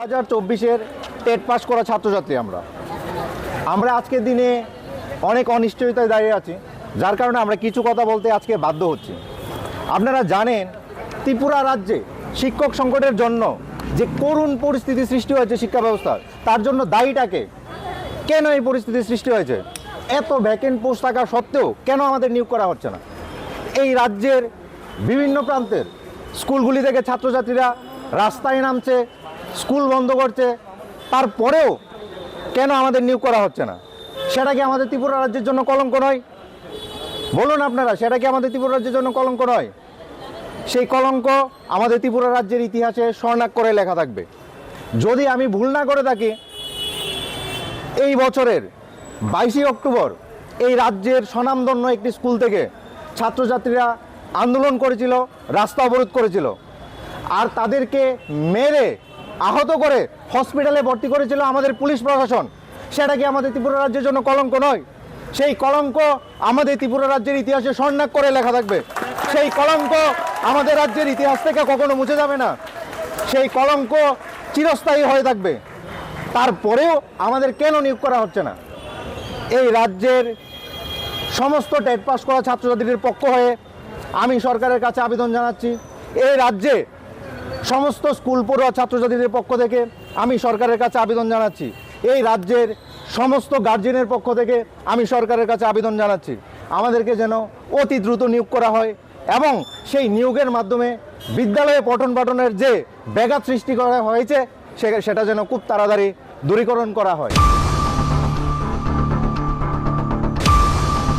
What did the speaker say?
2024-এর TET pass করা ছাত্রছাত্রী আমরা আজকের দিনে অনেক অনিশ্চয়তায় দাঁড়িয়ে আছি, যার কারণে আমরা কিছু কথা বলতে আজকে বাধ্য হচ্ছি। আপনারা জানেন ত্রিপুরা রাজ্যে শিক্ষক সংকটের জন্য যে করুণ পরিস্থিতি সৃষ্টি হয়েছে শিক্ষা ব্যবস্থার, তার জন্য দায়ীটাকে কেন এই পরিস্থিতির সৃষ্টি হয়েছে? এত ভ্যাকেন্ট পোস্ট থাকা সত্ত্বেও কেন আমাদের নিয়োগ করা হচ্ছে না? এই রাজ্যের বিভিন্ন প্রান্তের স্কুলগুলি থেকে ছাত্রছাত্রীরা রাস্তায় নামছে, স্কুল বন্ধ করছে, তারপরেও কেন আমাদের নিয়োগ করা হচ্ছে না? সেটা কি আমাদের ত্রিপুরা রাজ্যের জন্য কলঙ্ক নয়? বলুন আপনারা, সেটা কি আমাদের ত্রিপুরা রাজ্যের জন্য কলঙ্ক নয়? সেই কলঙ্ক আমাদের ত্রিপুরা রাজ্যের ইতিহাসে স্বর্ণাক্ষরে লেখা থাকবে। যদি আমি ভুল না করে থাকি, এই বছরের 22 অক্টোবর এই রাজ্যের স্বনামধন্য একটি স্কুল থেকে ছাত্রছাত্রীরা আন্দোলন করেছিল, রাস্তা অবরোধ করেছিল, আর তাদেরকে মেরে আহত করে হসপিটালে ভর্তি করেছিল আমাদের পুলিশ প্রশাসন। সেটা কি আমাদের ত্রিপুরা রাজ্যের জন্য কলঙ্ক নয়? সেই কলঙ্ক আমাদের ত্রিপুরা রাজ্যের ইতিহাসে স্বর্ণাক্ষরে লেখা থাকবে। সেই কলঙ্ক আমাদের রাজ্যের ইতিহাস থেকে কখনো মুছে যাবে না। সেই কলঙ্ক চিরস্থায়ী হয়ে থাকবে। তারপরেও আমাদের কেন নিয়োগ করা হচ্ছে না? এই রাজ্যের সমস্ত টেট পাস করা ছাত্রছাত্রীদের পক্ষ হয়ে আমি সরকারের কাছে আবেদন জানাচ্ছি। এই রাজ্যে সমস্ত স্কুল পড়ুয়া ছাত্রছাত্রীদের পক্ষ থেকে আমি সরকারের কাছে আবেদন জানাচ্ছি। এই রাজ্যের সমস্ত গার্জেনের পক্ষ থেকে আমি সরকারের কাছে আবেদন জানাচ্ছি, আমাদেরকে যেন অতি দ্রুত নিয়োগ করা হয় এবং সেই নিয়োগের মাধ্যমে বিদ্যালয়ে পঠন পাঠনের যে ব্যাঘাত সৃষ্টি করা হয়েছে সেটা যেন খুব তাড়াতাড়ি দূরীকরণ করা হয়।